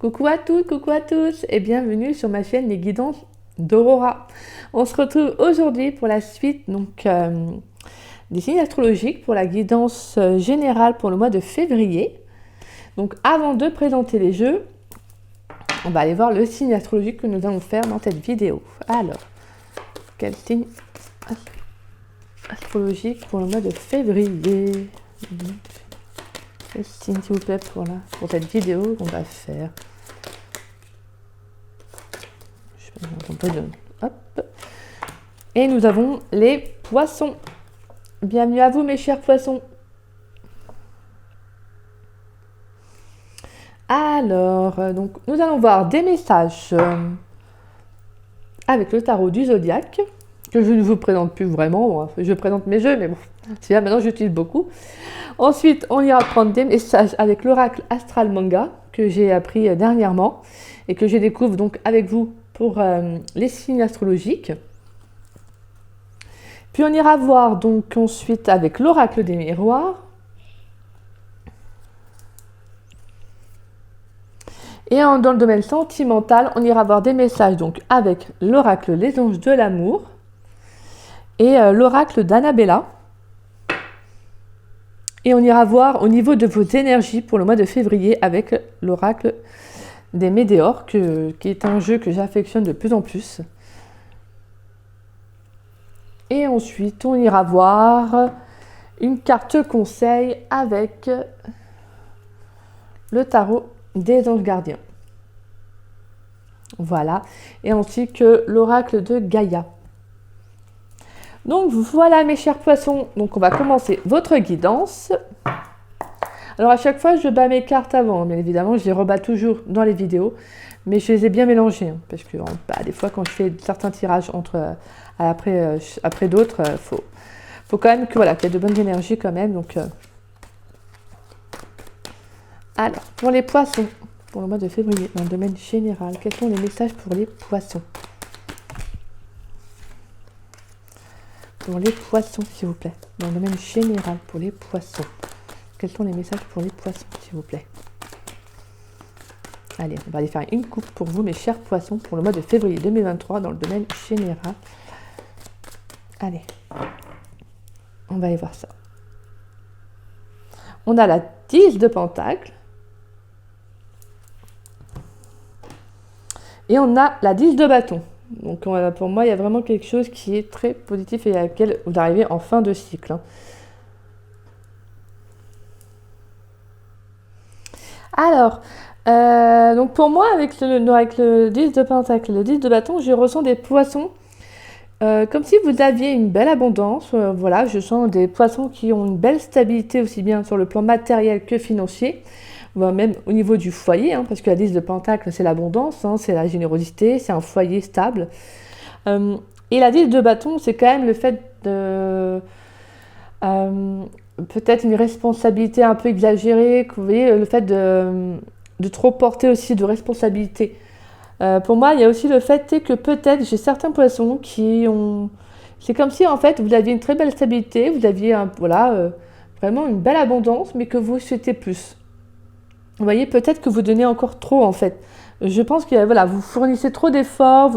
Coucou à toutes, coucou à tous et bienvenue sur ma chaîne Les Guidances d'Aurora. On se retrouve aujourd'hui pour la suite des signes astrologiques pour la guidance générale pour le mois de février. Donc avant de présenter les jeux, on va aller voir le signe astrologique que nous allons faire dans cette vidéo. Alors, quel signe astrologique pour le mois de février? Quel signe s'il vous plaît pour cette vidéo qu'on va faire? Hop. Et nous avons les poissons. Bienvenue à vous mes chers poissons. Alors, donc nous allons voir des messages avec le tarot du zodiaque, que je ne vous présente plus vraiment. Bon, je présente mes jeux, mais bon, c'est là maintenant j'utilise beaucoup. Ensuite, on ira prendre des messages avec l'oracle astral manga, que j'ai appris dernièrement, et que je découvre donc avec vous pour les signes astrologiques. Puis on ira voir donc ensuite avec l'oracle des miroirs. Et dans le domaine sentimental, on ira voir des messages donc avec l'oracle les anges de l'amour et l'oracle d'Annabella. Et on ira voir au niveau de vos énergies pour le mois de février avec l'oracle des météores, qui est un jeu que j'affectionne de plus en plus. Et ensuite, on ira voir une carte conseil avec le tarot des anges gardiens. Voilà. Et ensuite que l'oracle de Gaïa. Donc voilà mes chers poissons. Donc on va commencer votre guidance. Alors à chaque fois je bats mes cartes avant, bien évidemment je les rebats toujours dans les vidéos, mais je les ai bien mélangées, parce que des fois quand je fais certains tirages après d'autres, faut quand même qu'il y ait de bonnes énergies quand même. Donc alors pour les poissons, pour le mois de février, dans le domaine général, quels sont les messages pour les poissons? Pour les poissons s'il vous plaît, dans le domaine général pour les poissons. Quels sont les messages pour les poissons, s'il vous plaît? Allez, on va aller faire une coupe pour vous, mes chers poissons, pour le mois de février 2023, dans le domaine général. Allez, on va aller voir ça. On a la 10 de Pentacle. Et on a la 10 de Bâton. Donc pour moi, il y a vraiment quelque chose qui est très positif et à laquelle vous arrivez en fin de cycle. Alors, donc pour moi, avec le 10 de Pentacle et le 10 de Bâton, je ressens des poissons comme si vous aviez une belle abondance. Voilà, je sens des poissons qui ont une belle stabilité aussi bien sur le plan matériel que financier, même au niveau du foyer, parce que la 10 de Pentacle, c'est l'abondance, c'est la générosité, c'est un foyer stable. Et la 10 de Bâton, c'est quand même le fait de... peut-être une responsabilité un peu exagérée, vous voyez, le fait de trop porter aussi de responsabilité. Pour moi, il y a aussi le fait que peut-être j'ai certains poissons qui ont... C'est comme si en fait vous aviez une très belle stabilité, vous aviez vraiment une belle abondance, mais que vous souhaitez plus. Vous voyez, peut-être que vous donnez encore trop en fait. Je pense que vous fournissez trop d'efforts,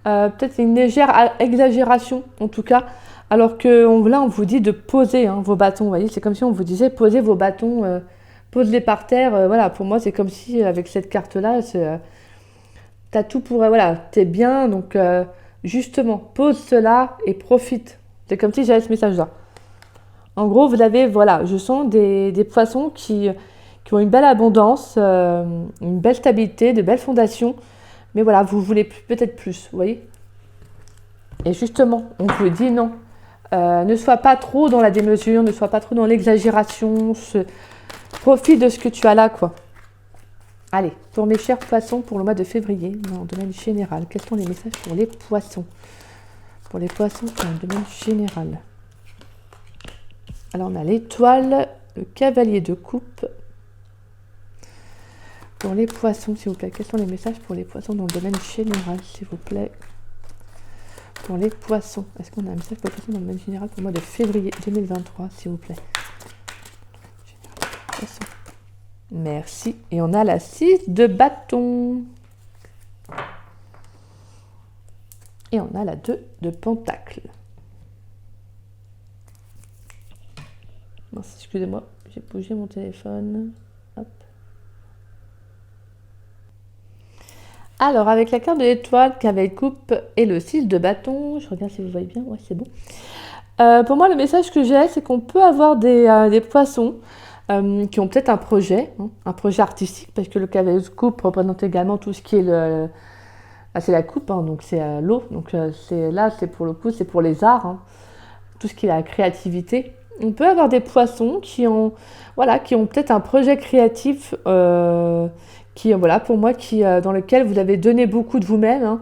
peut-être une légère exagération en tout cas. Alors que là, on vous dit de poser vos bâtons. Vous voyez, c'est comme si on vous disait posez vos bâtons, pose-les par terre. Voilà, pour moi, c'est comme si avec cette carte-là, t'as tout pour. Voilà, t'es bien. Donc, justement, pose cela et profite. C'est comme si j'avais ce message-là. En gros, vous avez, je sens des poissons qui ont une belle abondance, une belle stabilité, de belles fondations. Mais voilà, vous voulez peut-être plus, vous voyez. Et justement, on vous dit non. Ne sois pas trop dans la démesure, ne sois pas trop dans l'exagération, profite de ce que tu as là, quoi. Allez, pour mes chers poissons, pour le mois de février, dans le domaine général, quels sont les messages pour les poissons? Pour les poissons, dans le domaine général. Alors, on a l'étoile, le cavalier de coupe. Pour les poissons, s'il vous plaît, quels sont les messages pour les poissons dans le domaine général, s'il vous plaît? Pour les poissons, est-ce qu'on a un message pour les poissons dans le domaine général pour le mois de février 2023, s'il vous plaît? Poissons. Merci. Et on a la 6 de bâton. Et on a la 2 de pentacle. Mince, excusez-moi, j'ai bougé mon téléphone. Hop. Alors, avec la carte de l'étoile, cavalier de coupe et le 6 de bâton, je regarde si vous voyez bien, ouais, c'est bon. Pour moi, le message que j'ai, c'est qu'on peut avoir des poissons qui ont peut-être un projet artistique, parce que le cavalier de coupe représente également tout ce qui est c'est la coupe, hein, donc c'est l'eau, donc c'est pour le coup, c'est pour les arts, hein, tout ce qui est la créativité. On peut avoir des poissons qui ont peut-être un projet créatif pour moi, dans lequel vous avez donné beaucoup de vous-même,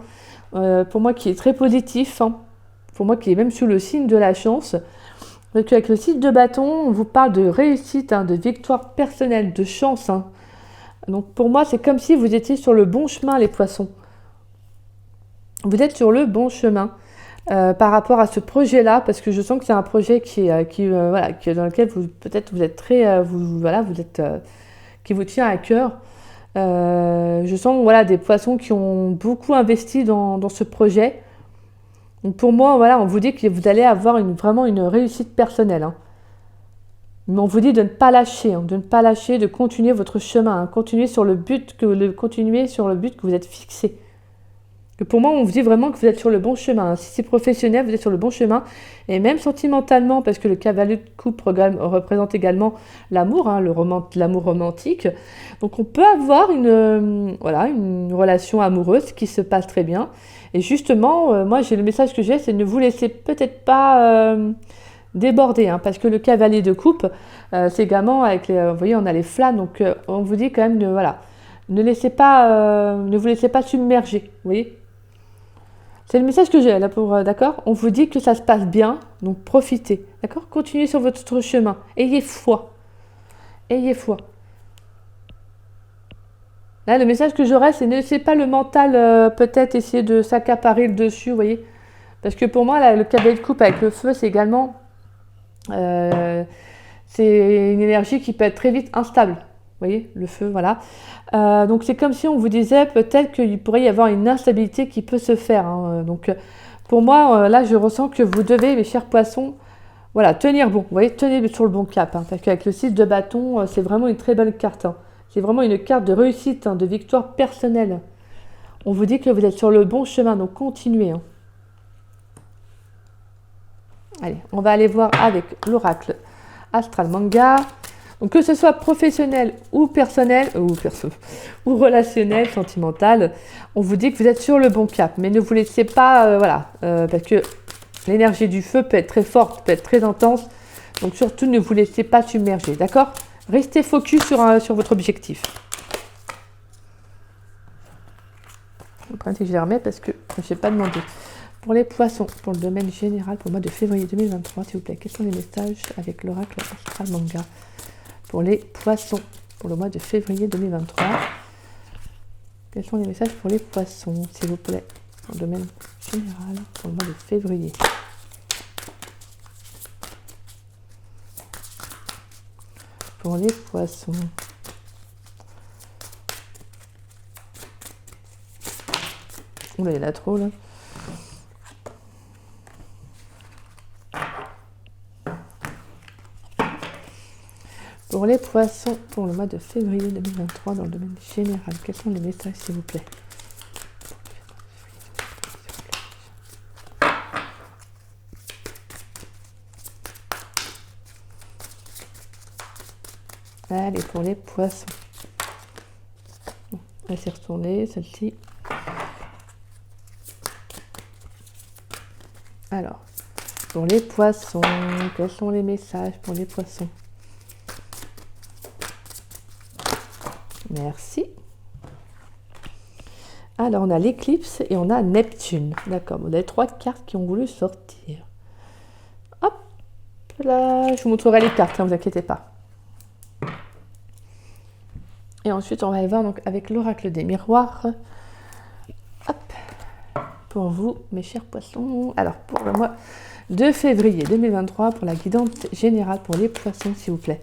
hein, pour moi qui est très positif, hein, pour moi qui est même sous le signe de la chance. Donc avec le 6 de bâton, on vous parle de réussite, hein, de victoire personnelle, de chance. Hein. Donc pour moi, c'est comme si vous étiez sur le bon chemin, les poissons. Vous êtes sur le bon chemin par rapport à ce projet-là, parce que je sens que c'est un projet dans lequel vous êtes très, qui vous tient à cœur. Je sens des poissons qui ont beaucoup investi dans ce projet. Donc pour moi, on vous dit que vous allez avoir vraiment une réussite personnelle. Hein. Mais on vous dit de ne pas lâcher, de continuer votre chemin, hein, continuer sur le but que vous êtes fixé. Et pour moi, on vous dit vraiment que vous êtes sur le bon chemin. Hein. Si c'est professionnel, vous êtes sur le bon chemin. Et même sentimentalement, parce que le cavalier de coupe représente également l'amour, hein, l'amour romantique. Donc on peut avoir une relation amoureuse qui se passe très bien. Et justement, moi, le message que j'ai, c'est ne vous laissez peut-être pas déborder. Hein, parce que le cavalier de coupe, c'est également avec vous voyez, on a les flammes. Donc on vous dit quand même, ne vous laissez pas submerger. Vous voyez ? C'est le message que j'ai là d'accord ? On vous dit que ça se passe bien, donc profitez, d'accord ? Continuez sur votre chemin, ayez foi. Ayez foi. Là, le message que j'aurais, c'est ne laissez pas le mental peut-être essayer de s'accaparer le dessus, vous voyez ? Parce que pour moi, là, le cavalier de coupe avec le feu, c'est également c'est une énergie qui peut être très vite instable. Vous voyez, le feu, voilà. Donc c'est comme si on vous disait peut-être qu'il pourrait y avoir une instabilité qui peut se faire. Hein. Donc pour moi, là, je ressens que vous devez, mes chers poissons, tenir bon. Vous voyez, tenez sur le bon cap. Hein, parce qu'avec le 6 de bâton, c'est vraiment une très belle carte. Hein. C'est vraiment une carte de réussite, hein, de victoire personnelle. On vous dit que vous êtes sur le bon chemin, donc continuez. Hein. Allez, on va aller voir avec l'oracle Astral Manga. Donc que ce soit professionnel ou personnel, ou relationnel, sentimental, on vous dit que vous êtes sur le bon cap. Mais ne vous laissez pas, parce que l'énergie du feu peut être très forte, peut être très intense. Donc surtout, ne vous laissez pas submerger, d'accord ? Restez focus sur votre objectif. Le problème, c'est que je les remets parce que je n'ai pas demandé. Pour les poissons, pour le domaine général, pour le mois de février 2023, s'il vous plaît, quels sont les messages avec l'oracle Astral Manga ? Pour les poissons, pour le mois de février 2023. Quels sont les messages pour les poissons, s'il vous plaît, pour le domaine général, pour le mois de février. Pour les poissons. Oula, il y en a trop, là. Pour les poissons, pour le mois de février 2023, dans le domaine général, quels sont les messages, s'il vous plaît ? Allez, pour les poissons. Bon, elle s'est retournée, celle-ci. Alors, pour les poissons, quels sont les messages pour les poissons ? Merci. Alors, on a l'éclipse et on a Neptune. D'accord, on a les 3 cartes qui ont voulu sortir. Hop là, je vous montrerai les cartes, ne vous inquiétez pas. Et ensuite, on va aller voir donc, avec l'oracle des miroirs. Hop, pour vous, mes chers poissons. Alors, pour le mois de février 2023, pour la guidance générale pour les poissons, s'il vous plaît.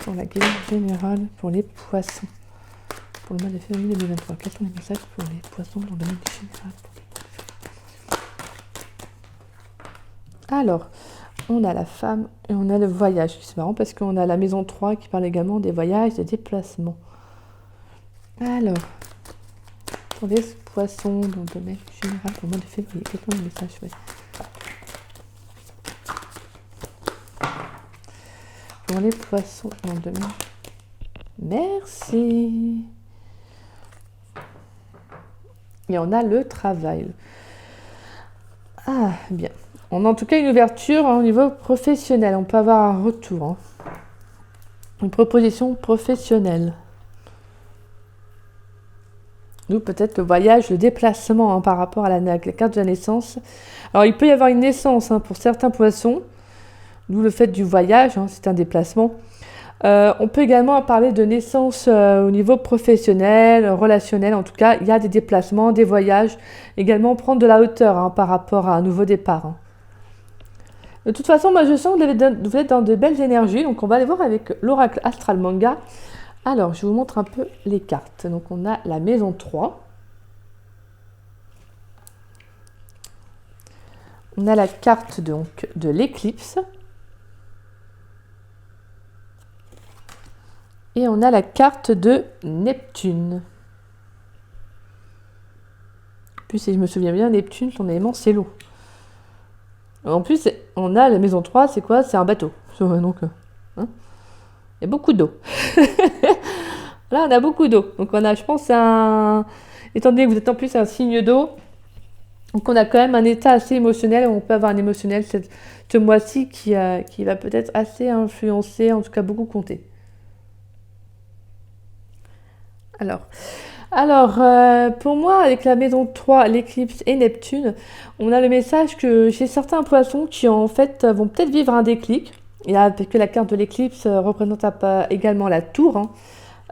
pour la guérison générale pour les poissons. Pour le mois de février 2023, quels sont les messages pour les poissons dans le domaine général pour les... Alors, on a la femme et on a le voyage. C'est marrant parce qu'on a la maison 3 qui parle également des voyages, des déplacements. Alors, pour les poissons dans le domaine général pour le mois de février, quels sont les messages? Pour les poissons dans le domaine. Merci. Et on a le travail. Ah, bien. On a en tout cas une ouverture au niveau professionnel. On peut avoir un retour. Une proposition professionnelle. D'où peut-être le voyage, le déplacement par rapport à la carte de la naissance. Alors, il peut y avoir une naissance pour certains poissons. D'où le fait du voyage, c'est un déplacement. On peut également parler de naissance au niveau professionnel, relationnel. En tout cas, il y a des déplacements, des voyages. Également, prendre de la hauteur par rapport à un nouveau départ. De toute façon, moi, je sens que vous êtes dans de belles énergies. Donc, on va aller voir avec l'oracle astral manga. Alors, je vous montre un peu les cartes. Donc, on a la maison 3. On a la carte donc, de l'éclipse. Et on a la carte de Neptune. Puis si je me souviens bien, Neptune, son élément, c'est l'eau. En plus, on a la maison 3, c'est quoi? C'est un bateau. Donc, il y a beaucoup d'eau. Là, on a beaucoup d'eau. Donc, on a, je pense, étant donné que vous êtes en plus un signe d'eau, donc on a quand même un état assez émotionnel. On peut avoir un émotionnel ce mois-ci qui va peut-être assez influencer, en tout cas beaucoup compter. Alors, pour moi, avec la maison 3, l'éclipse et Neptune, on a le message que j'ai certains poissons qui, en fait, vont peut-être vivre un déclic. Et là, parce que la carte de l'éclipse représente également la tour,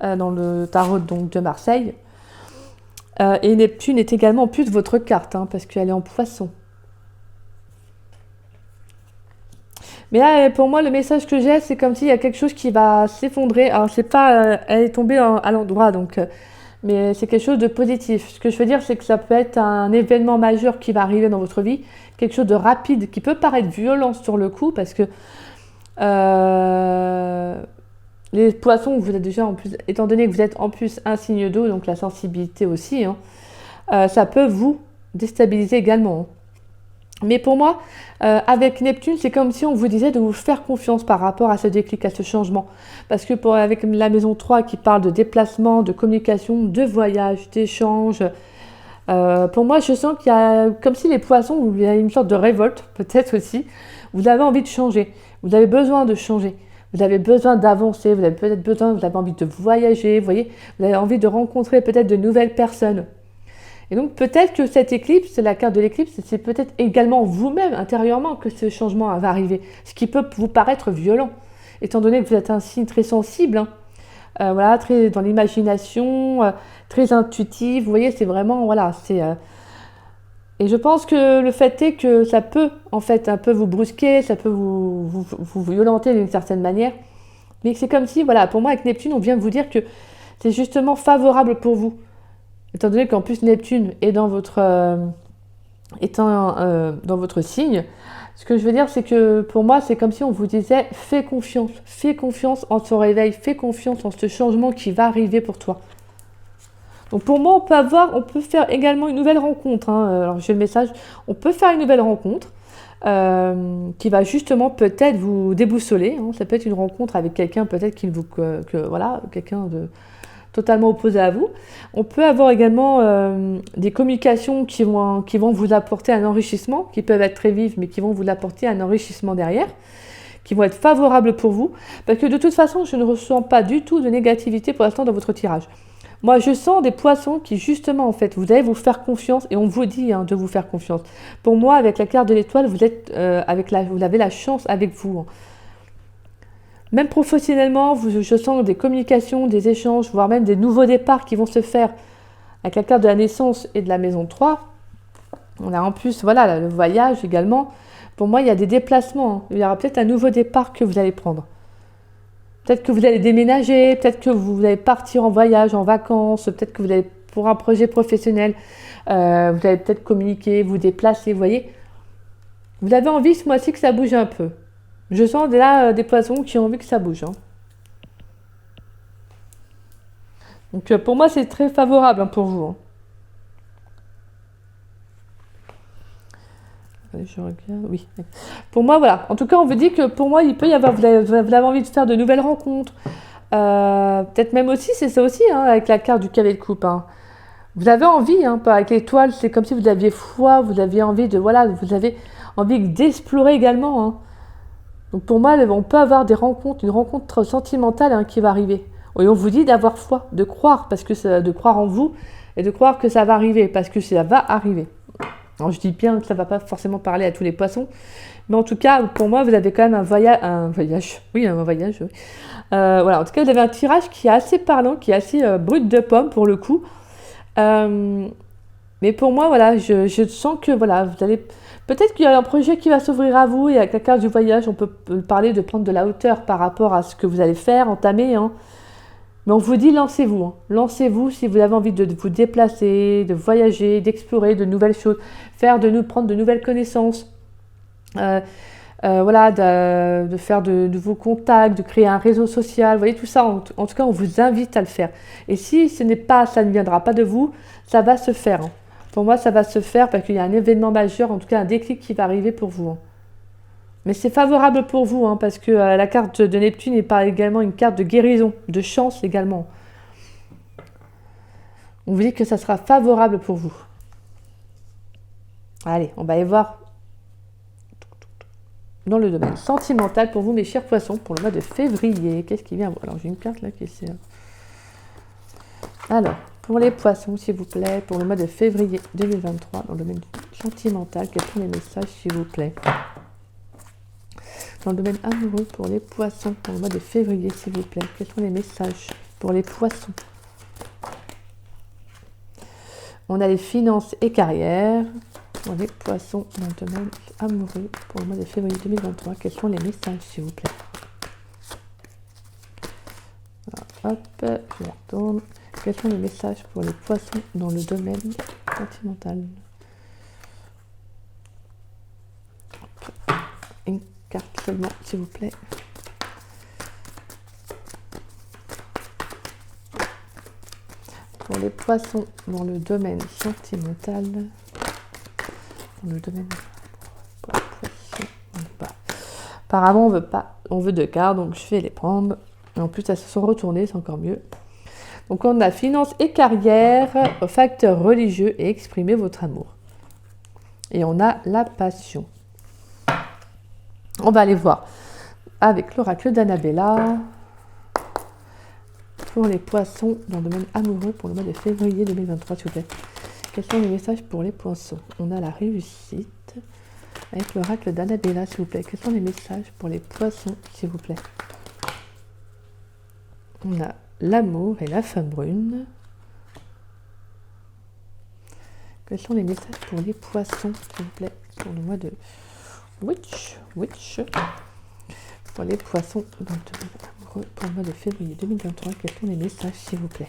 dans le tarot donc, de Marseille. Et Neptune est également en plus votre carte, parce qu'elle est en poisson. Mais là, pour moi, le message que j'ai, c'est comme s'il y a quelque chose qui va s'effondrer. Alors, c'est pas... elle est tombée à l'endroit, donc... mais c'est quelque chose de positif. Ce que je veux dire, c'est que ça peut être un événement majeur qui va arriver dans votre vie. Quelque chose de rapide, qui peut paraître violent sur le coup, parce que... les poissons, vous êtes déjà en plus... Étant donné que vous êtes en plus un signe d'eau, donc la sensibilité aussi, ça peut vous déstabiliser également. Mais pour moi, avec Neptune, c'est comme si on vous disait de vous faire confiance par rapport à ce déclic, à ce changement. Parce que avec la maison 3 qui parle de déplacement, de communication, de voyage, d'échange, pour moi, je sens qu'il y a comme si les poissons, il y a une sorte de révolte, peut-être aussi. Vous avez envie de changer, vous avez besoin de changer, vous avez besoin d'avancer, vous avez peut-être besoin, vous avez envie de voyager, vous voyez, vous avez envie de rencontrer peut-être de nouvelles personnes. Et donc peut-être que cette éclipse, la carte de l'éclipse, c'est peut-être également vous-même intérieurement que ce changement va arriver. Ce qui peut vous paraître violent, étant donné que vous êtes un signe très sensible, voilà, très dans l'imagination, très intuitif. Vous voyez, c'est vraiment, voilà, c'est... Et je pense que le fait est que ça peut, en fait, un peu vous brusquer, ça peut vous violenter d'une certaine manière. Mais c'est comme si, voilà, pour moi, avec Neptune, on vient de vous dire que c'est justement favorable pour vous. Étant donné qu'en plus Neptune est dans votre, dans votre signe, ce que je veux dire, c'est que pour moi, c'est comme si on vous disait fais confiance en ton réveil, fais confiance en ce changement qui va arriver pour toi. Donc pour moi, on peut faire également une nouvelle rencontre. Alors j'ai le message, on peut faire une nouvelle rencontre qui va justement peut-être vous déboussoler. Ça peut être une rencontre avec quelqu'un peut-être voilà, quelqu'un de totalement opposé à vous. On peut avoir également des communications qui vont vous apporter un enrichissement, qui peuvent être très vives, mais qui vont vous apporter un enrichissement derrière, qui vont être favorables pour vous, parce que de toute façon, je ne ressens pas du tout de négativité pour l'instant dans votre tirage. Moi, je sens des poissons qui, justement, en fait, vous allez vous faire confiance, et on vous dit de vous faire confiance. Pour moi, avec la carte de l'étoile, vous avez la chance avec vous. Même professionnellement, je sens des communications, des échanges, voire même des nouveaux départs qui vont se faire avec la carte de la naissance et de la maison 3. On a en plus, voilà, le voyage également. Pour moi, il y a des déplacements. Il y aura peut-être un nouveau départ que vous allez prendre. Peut-être que vous allez déménager, peut-être que vous allez partir en voyage, en vacances, peut-être que vous allez pour un projet professionnel, vous allez peut-être communiquer, vous déplacer, vous voyez. Vous avez envie ce mois-ci que ça bouge un peu. Je sens là des poissons qui ont envie que ça bouge. Hein. Donc pour moi, c'est très favorable hein, pour vous. Hein. Je regarde, oui. Pour moi, voilà. En tout cas, on vous dit que pour moi, il peut y avoir, vous avez envie de faire de nouvelles rencontres. Peut-être même aussi, c'est ça aussi, hein, avec la carte du cavalier de coupe. Hein. Vous avez envie, hein, avec l'étoile, c'est comme si vous aviez foi, vous aviez envie de, voilà, vous avez envie d'explorer également. Hein. Donc pour moi, on peut avoir des rencontres, une rencontre sentimentale hein, qui va arriver. Et on vous dit d'avoir foi, de croire, parce que de croire en vous et de croire que ça va arriver, parce que ça va arriver. Alors je dis bien que ça ne va pas forcément parler à tous les poissons, mais en tout cas, pour moi, vous avez quand même un voyage. Oui, un voyage. Oui. Voilà, en tout cas, vous avez un tirage qui est assez parlant, qui est assez brut de pomme pour le coup. Mais pour moi, voilà, je sens que voilà, vous allez. Peut-être qu'il y a un projet qui va s'ouvrir à vous et avec la carte du voyage, on peut parler de prendre de la hauteur par rapport à ce que vous allez faire, entamer. Hein. Mais on vous dit lancez-vous. Hein. Lancez-vous si vous avez envie de vous déplacer, de voyager, d'explorer de nouvelles choses, prendre de nouvelles connaissances. Voilà, de faire de nouveaux contacts, de créer un réseau social. Vous voyez tout ça. En tout cas, on vous invite à le faire. Et si ça ne viendra pas de vous, ça va se faire. Hein. Pour moi, ça va se faire parce qu'il y a un événement majeur, en tout cas un déclic qui va arriver pour vous. Hein. Mais c'est favorable pour vous, hein, parce que la carte de Neptune est également une carte de guérison, de chance également. On vous dit que ça sera favorable pour vous. Allez, on va aller voir dans le domaine sentimental pour vous, mes chers poissons, pour le mois de février. Qu'est-ce qui vient? Alors, j'ai une carte là qui est... Alors, pour les poissons, s'il vous plaît, pour le mois de février 2023, dans le domaine sentimental, quels sont les messages, s'il vous plaît? Dans le domaine amoureux, pour les poissons, pour le mois de février, s'il vous plaît, quels sont les messages pour les poissons? On a les finances et carrières. Pour les poissons, dans le domaine amoureux, pour le mois de février 2023, quels sont les messages, s'il vous plaît? Alors, hop, je retourne. Quels sont les messages pour les poissons dans le domaine sentimental? Une carte seulement, s'il vous plaît. Pour les poissons dans le domaine sentimental, dans le domaine poissons, apparemment on veut 2 cartes, donc je vais les prendre. Et en plus elles se sont retournées, c'est encore mieux. Donc on a finance et carrière, facteur religieux et exprimer votre amour. Et on a la passion. On va aller voir avec l'oracle d'Annabella pour les poissons dans le domaine amoureux pour le mois de février 2023, s'il vous plaît. Quels sont les messages pour les poissons? On a la réussite avec l'oracle d'Annabella, s'il vous plaît. Quels sont les messages pour les poissons, s'il vous plaît? On a l'amour et la femme brune. Quels sont les messages pour les poissons, s'il vous plaît, pour le mois de Witch. Pour les poissons dans le domaine amoureux pour le mois de février 2023, quels sont les messages, s'il vous plaît?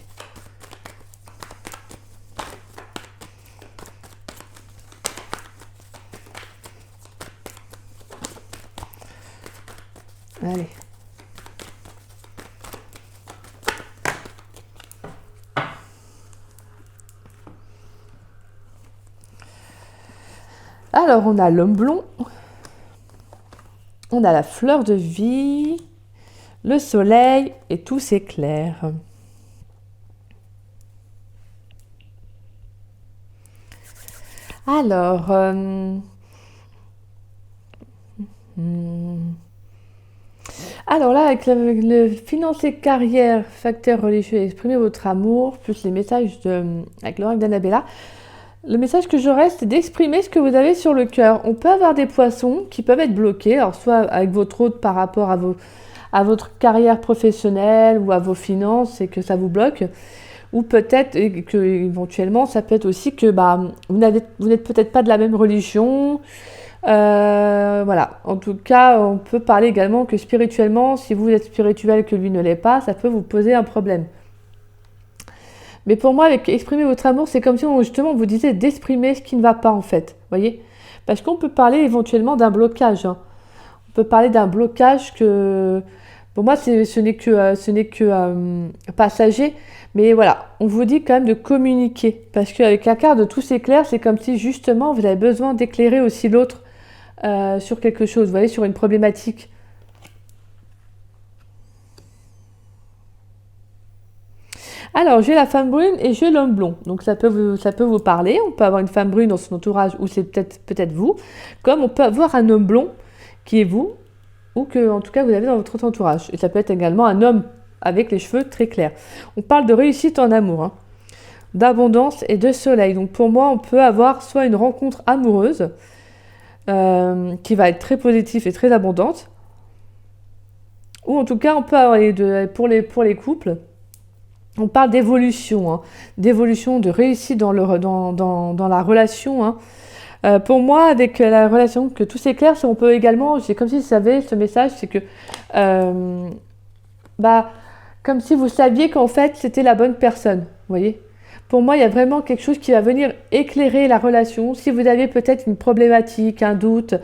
Allez. Alors, on a l'homme blond. On a la fleur de vie, le soleil et tout s'éclaire. Alors, alors là, avec le finance et carrière, facteur religieux, exprimez votre amour, plus les messages avec l'oracle d'Annabella. Le message que j'aurais, c'est d'exprimer ce que vous avez sur le cœur. On peut avoir des poissons qui peuvent être bloqués, alors soit avec votre hôte par rapport à votre carrière professionnelle ou à vos finances et que ça vous bloque, ou peut-être que éventuellement ça peut être aussi que vous n'êtes peut-être pas de la même religion, Voilà, en tout cas, on peut parler également que spirituellement, si vous êtes spirituel que lui ne l'est pas, ça peut vous poser un problème. Mais pour moi, avec exprimer votre amour, c'est comme si on, justement on vous disait d'exprimer ce qui ne va pas en fait, voyez? Parce qu'on peut parler éventuellement d'un blocage, hein. On peut parler d'un blocage que, pour moi, ce n'est que passager. Mais voilà, on vous dit quand même de communiquer. Parce qu'avec la carte de tous éclairs, c'est comme si justement vous avez besoin d'éclairer aussi l'autre sur quelque chose, vous voyez, sur une problématique. Alors, j'ai la femme brune et j'ai l'homme blond. Donc, ça peut vous parler. On peut avoir une femme brune dans son entourage ou c'est peut-être vous. Comme on peut avoir un homme blond qui est vous ou que, en tout cas, vous avez dans votre entourage. Et ça peut être également un homme avec les cheveux très clairs. On parle de réussite en amour, hein, d'abondance et de soleil. Donc, pour moi, on peut avoir soit une rencontre amoureuse qui va être très positive et très abondante. Ou en tout cas, on peut avoir les deux. Pour les couples, on parle d'évolution, hein, d'évolution, de réussite dans la relation. Hein. Pour moi, avec la relation que tout s'éclaire, on peut également, c'est comme si vous savez, ce message, c'est que, comme si vous saviez qu'en fait, c'était la bonne personne, vous voyez. Pour moi, il y a vraiment quelque chose qui va venir éclairer la relation. Si vous avez peut-être une problématique, un doute,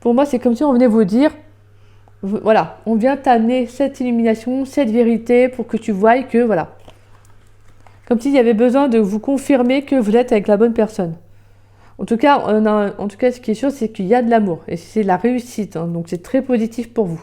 pour moi, c'est comme si on venait vous dire, voilà, on vient t'amener cette illumination, cette vérité pour que tu voies que, voilà. Comme s'il y avait besoin de vous confirmer que vous êtes avec la bonne personne. En tout cas, ce qui est sûr, c'est qu'il y a de l'amour et c'est de la réussite. Hein, donc, c'est très positif pour vous.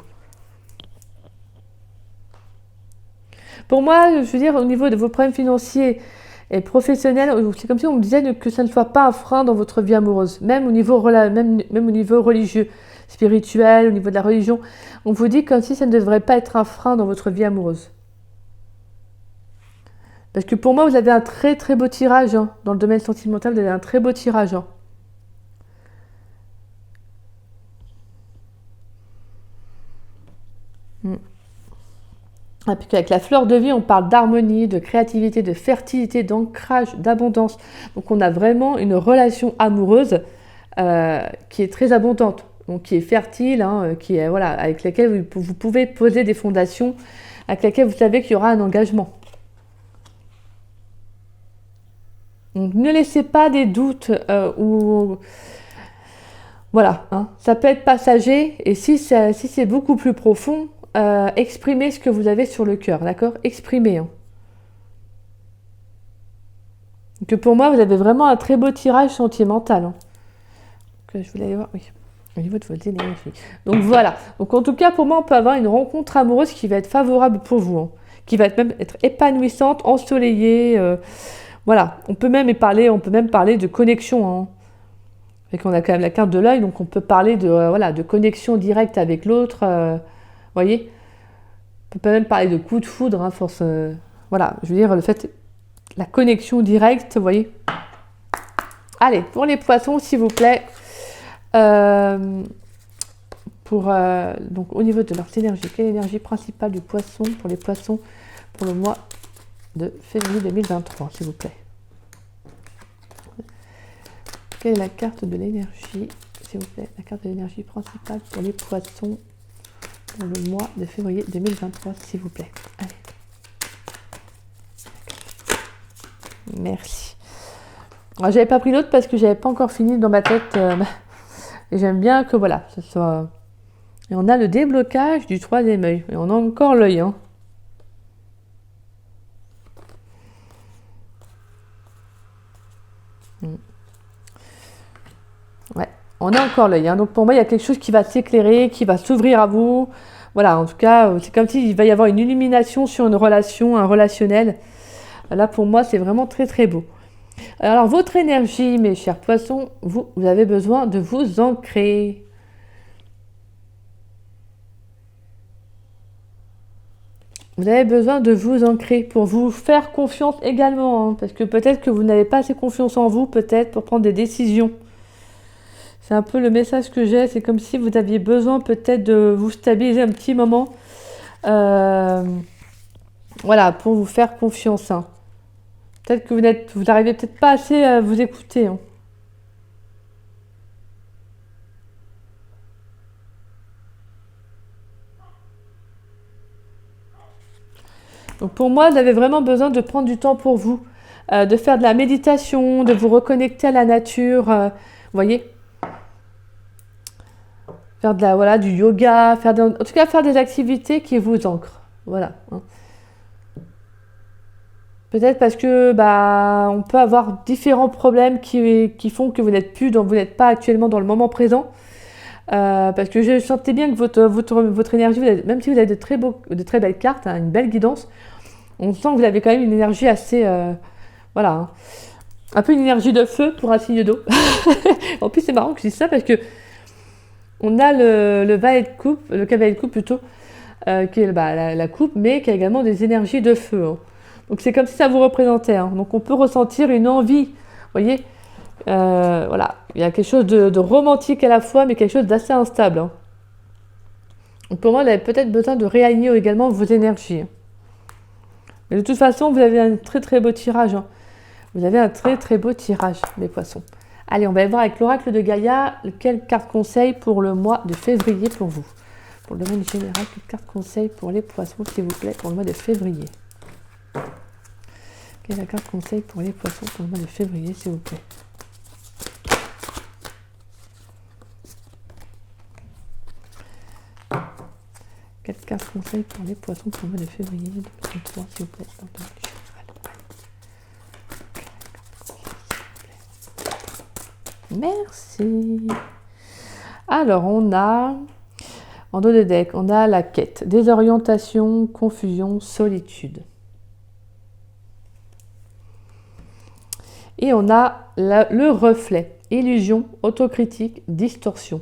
Pour moi, je veux dire, au niveau de vos problèmes financiers et professionnels, c'est comme si on me disait que ça ne soit pas un frein dans votre vie amoureuse, même au niveau religieux, spirituel, au niveau de la religion. On vous dit comme si ça ne devrait pas être un frein dans votre vie amoureuse. Parce que pour moi, vous avez un très très beau tirage. Hein. Dans le domaine sentimental, vous avez un très beau tirage. Hein. Et puis avec la fleur de vie, on parle d'harmonie, de créativité, de fertilité, d'ancrage, d'abondance. Donc on a vraiment une relation amoureuse qui est très abondante, donc qui est fertile, hein, qui est, voilà, avec laquelle vous pouvez poser des fondations, avec laquelle vous savez qu'il y aura un engagement. Donc ne laissez pas des doutes ou... Voilà, hein, ça peut être passager et si c'est beaucoup plus profond, exprimez ce que vous avez sur le cœur, d'accord? Exprimez. Hein. Que pour moi, vous avez vraiment un très beau tirage sentimental. Hein. Que je voulais aller voir, oui, au niveau de votre énergie. Donc voilà. Donc en tout cas, pour moi, on peut avoir une rencontre amoureuse qui va être favorable pour vous, hein, qui va même être épanouissante, ensoleillée. Voilà. On peut même parler de connexion. Hein. Et qu'on a quand même la carte de l'œil, donc on peut parler de connexion directe avec l'autre. Voyez, on peut même parler de coup de foudre, hein, force. Voilà, je veux dire, le fait, la connexion directe, vous voyez. Allez, pour les poissons, s'il vous plaît. Donc, au niveau de leur énergie, quelle est l'énergie principale du poisson pour les poissons pour le mois de février 2023, s'il vous plaît? Quelle est la carte de l'énergie, s'il vous plaît? La carte de l'énergie principale pour les poissons pour le mois de février 2023, s'il vous plaît. Allez. Merci. Alors, j'avais pas pris l'autre parce que j'avais pas encore fini dans ma tête. Et j'aime bien que voilà, ce soit... Et on a le déblocage du troisième œil. Et on a encore l'œil. Hein. Ouais, on a encore l'œil. Hein. Donc pour moi, il y a quelque chose qui va s'éclairer, qui va s'ouvrir à vous. Voilà, en tout cas, c'est comme s'il va y avoir une illumination sur une relation, un relationnel. Là, pour moi, c'est vraiment très très beau. Alors, votre énergie, mes chers poissons, vous avez besoin de vous ancrer. Vous avez besoin de vous ancrer pour vous faire confiance également. Hein, parce que peut-être que vous n'avez pas assez confiance en vous, peut-être, pour prendre des décisions. C'est un peu le message que j'ai. C'est comme si vous aviez besoin peut-être de vous stabiliser un petit moment. Voilà, pour vous faire confiance. Hein. Peut-être que vous n'arrivez peut-être pas assez à vous écouter. Hein. Donc pour moi, vous avez vraiment besoin de prendre du temps pour vous, de faire de la méditation, de vous reconnecter à la nature, vous voyez, faire de la, voilà, du yoga, en tout cas faire des activités qui vous ancrent. Voilà. Hein. Peut-être parce que on peut avoir différents problèmes qui font que vous n'êtes pas actuellement dans le moment présent. Parce que je sentais bien que votre énergie, même si vous avez de très belles cartes, hein, une belle guidance, on sent que vous avez quand même une énergie assez... voilà. Hein, un peu une énergie de feu pour un signe d'eau. En plus, c'est marrant que je dise ça parce que on a le valet de coupe, le cavalier de coupe plutôt, qui est la coupe, mais qui a également des énergies de feu. Hein. Donc c'est comme si ça vous représentait. Hein. Donc on peut ressentir une envie, vous voyez, voilà, il y a quelque chose de romantique à la fois, mais quelque chose d'assez instable. Hein. Donc pour moi, vous avez peut-être besoin de réaligner également vos énergies. Mais de toute façon, vous avez un très très beau tirage. Hein. Vous avez un très très beau tirage, les poissons. Allez, on va voir avec l'oracle de Gaïa, quelle carte conseil pour le mois de février pour vous. Pour le domaine général, quelle carte conseil pour les poissons, s'il vous plaît, pour le mois de février. Quelle est la carte conseil pour les poissons pour le mois de février, s'il vous plaît. Quelle carte conseil pour les poissons pour le mois de février 2023, s'il vous plaît. Merci. Alors, on a, en dos de deck, on a la quête, désorientation, confusion, solitude. Et on a le reflet, illusion, autocritique, distorsion.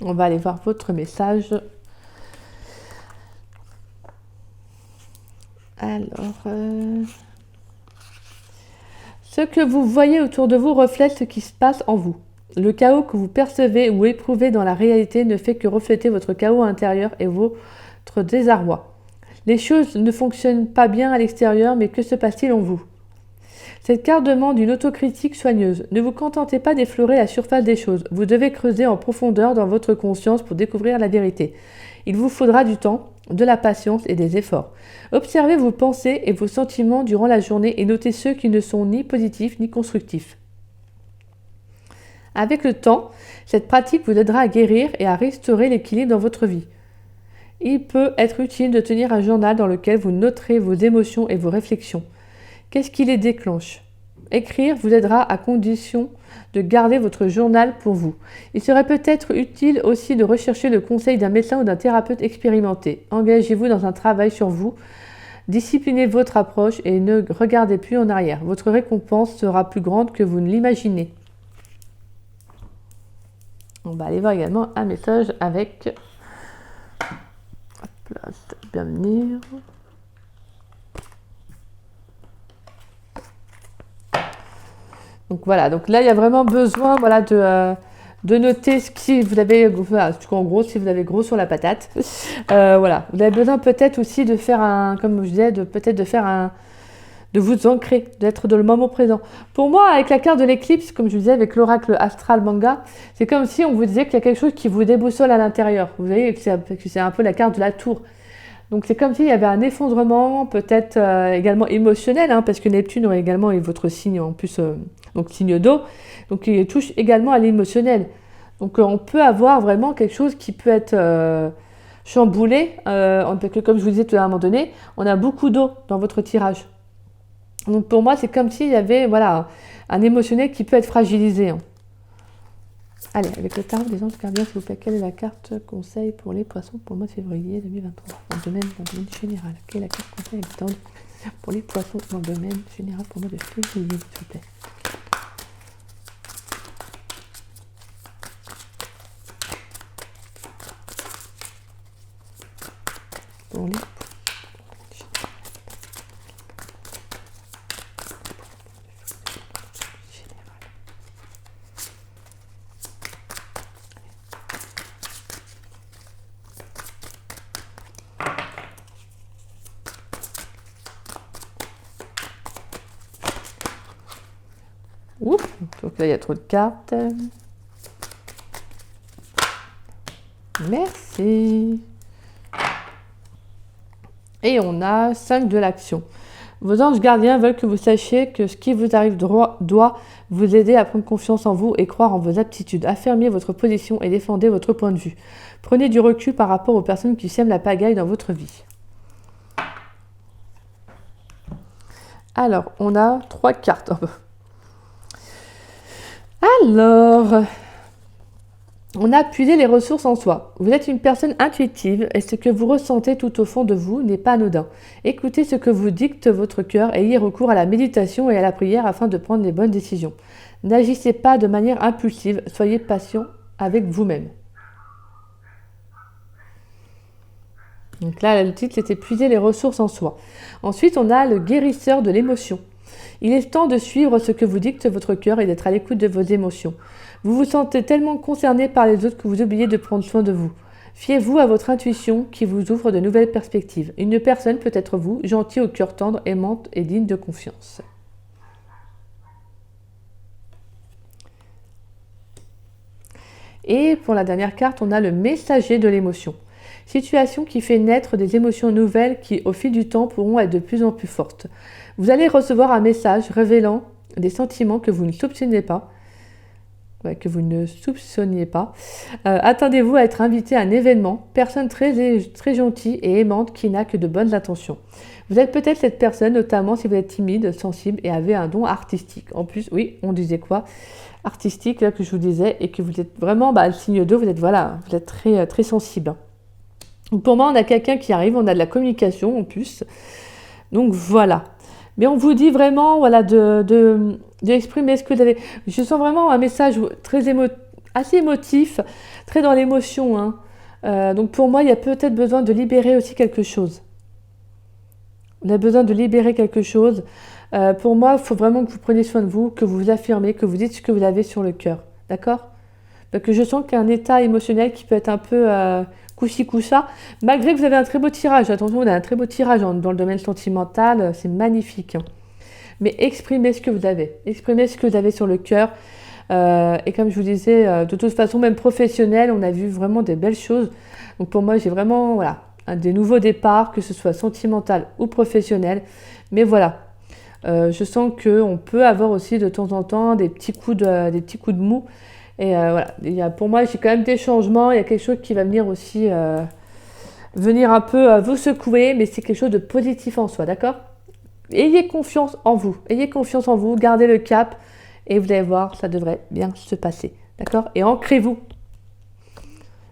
On va aller voir votre message. Alors, ce que vous voyez autour de vous reflète ce qui se passe en vous. Le chaos que vous percevez ou éprouvez dans la réalité ne fait que refléter votre chaos intérieur et votre désarroi. Les choses ne fonctionnent pas bien à l'extérieur, mais que se passe-t-il en vous? Cette carte demande une autocritique soigneuse. Ne vous contentez pas d'effleurer la surface des choses. Vous devez creuser en profondeur dans votre conscience pour découvrir la vérité. Il vous faudra du temps, de la patience et des efforts. Observez vos pensées et vos sentiments durant la journée et notez ceux qui ne sont ni positifs ni constructifs. Avec le temps, cette pratique vous aidera à guérir et à restaurer l'équilibre dans votre vie. Il peut être utile de tenir un journal dans lequel vous noterez vos émotions et vos réflexions. Qu'est-ce qui les déclenche? Écrire vous aidera à condition de garder votre journal pour vous. Il serait peut-être utile aussi de rechercher le conseil d'un médecin ou d'un thérapeute expérimenté. Engagez-vous dans un travail sur vous, disciplinez votre approche et ne regardez plus en arrière. Votre récompense sera plus grande que vous ne l'imaginez. On va aller voir également un message avec... Hop là, ça va bien venir. Donc voilà, donc là il y a vraiment besoin de noter ce qui vous avez, en gros si vous avez gros sur la patate. Voilà, vous avez besoin peut-être aussi de faire comme je disais, de vous ancrer, d'être dans le moment présent. Pour moi, avec la carte de l'éclipse, comme je vous disais, avec l'oracle astral manga, c'est comme si on vous disait qu'il y a quelque chose qui vous déboussole à l'intérieur. Vous voyez que c'est un peu la carte de la tour. Donc c'est comme s'il y avait un effondrement, peut-être également émotionnel, hein, parce que Neptune aurait également est votre signe en plus, donc signe d'eau, donc il touche également à l'émotionnel. Donc on peut avoir vraiment quelque chose qui peut être chamboulé, parce que comme je vous disais à un moment donné, on a beaucoup d'eau dans votre tirage. Donc pour moi c'est comme s'il y avait un émotionnel qui peut être fragilisé. Hein. Allez, avec le tarot des anges gardiens, s'il vous plaît, quelle est la carte conseil pour les poissons pour le mois de février 2023 dans le domaine général? Quelle est la carte conseil pour les poissons dans le domaine général pour le mois de février, s'il vous plaît? Pour les Oups, donc là il y a trop de cartes. Merci. Et on a 5 de l'action. Vos anges gardiens veulent que vous sachiez que ce qui vous arrive doit vous aider à prendre confiance en vous et croire en vos aptitudes. Affirmez votre position et défendez votre point de vue. Prenez du recul par rapport aux personnes qui sèment la pagaille dans votre vie. Alors, on a 3 cartes. Alors, on a puisé les ressources en soi. Vous êtes une personne intuitive et ce que vous ressentez tout au fond de vous n'est pas anodin. Écoutez ce que vous dicte votre cœur et ayez recours à la méditation et à la prière afin de prendre les bonnes décisions. N'agissez pas de manière impulsive, soyez patient avec vous-même. Donc là, le titre c'était puiser les ressources en soi. Ensuite, on a le guérisseur de l'émotion. Il est temps de suivre ce que vous dicte votre cœur et d'être à l'écoute de vos émotions. Vous vous sentez tellement concerné par les autres que vous oubliez de prendre soin de vous. Fiez-vous à votre intuition qui vous ouvre de nouvelles perspectives. Une personne peut être vous, gentil au cœur tendre, aimante et digne de confiance. Et pour la dernière carte, on a le messager de l'émotion. Situation qui fait naître des émotions nouvelles qui, au fil du temps, pourront être de plus en plus fortes. Vous allez recevoir un message révélant des sentiments que vous ne soupçonniez pas. Attendez-vous à être invité à un événement, personne très gentille et aimante qui n'a que de bonnes intentions. Vous êtes peut-être cette personne, notamment si vous êtes timide, sensible et avez un don artistique. En plus, oui, on disait quoi? Artistique, là que je vous disais, et que vous êtes vraiment, le signe d'eau, vous êtes très, très sensible. Donc pour moi, on a quelqu'un qui arrive, on a de la communication en plus. Donc voilà. Mais on vous dit vraiment, voilà, d'exprimer ce que vous avez. Je sens vraiment un message assez émotif, très dans l'émotion. Hein. Donc pour moi, il y a peut-être besoin de libérer aussi quelque chose. On a besoin de libérer quelque chose. Pour moi, il faut vraiment que vous preniez soin de vous, que vous vous affirmez, que vous dites ce que vous avez sur le cœur. D'accord? Parce que je sens qu'il y a un état émotionnel qui peut être un peu couchi coucha, malgré que vous avez un très beau tirage. Attention, on a un très beau tirage dans le domaine sentimental, c'est magnifique. Hein. Mais exprimez ce que vous avez. Exprimez ce que vous avez sur le cœur. Et comme je vous disais, de toute façon, même professionnel, on a vu vraiment des belles choses. Donc pour moi, j'ai vraiment des nouveaux départs, que ce soit sentimental ou professionnel. Mais voilà, je sens qu'on peut avoir aussi de temps en temps des petits coups de mou. Et pour moi, j'ai quand même des changements. Il y a quelque chose qui va venir aussi, venir un peu vous secouer, mais c'est quelque chose de positif en soi, d'accord? Ayez confiance en vous. Ayez confiance en vous, gardez le cap et vous allez voir, ça devrait bien se passer, d'accord? Et ancrez-vous.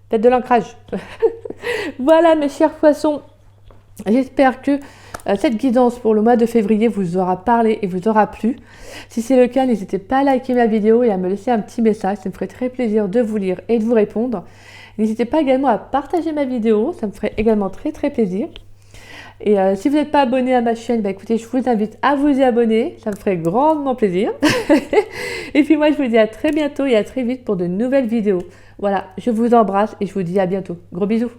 Faites de l'ancrage. Voilà, mes chers poissons. J'espère que cette guidance pour le mois de février vous aura parlé et vous aura plu. Si c'est le cas, n'hésitez pas à liker ma vidéo et à me laisser un petit message. Ça me ferait très plaisir de vous lire et de vous répondre. N'hésitez pas également à partager ma vidéo. Ça me ferait également très très plaisir. Et si vous n'êtes pas abonné à ma chaîne, écoutez, je vous invite à vous y abonner. Ça me ferait grandement plaisir. Et puis moi, je vous dis à très bientôt et à très vite pour de nouvelles vidéos. Voilà, je vous embrasse et je vous dis à bientôt. Gros bisous.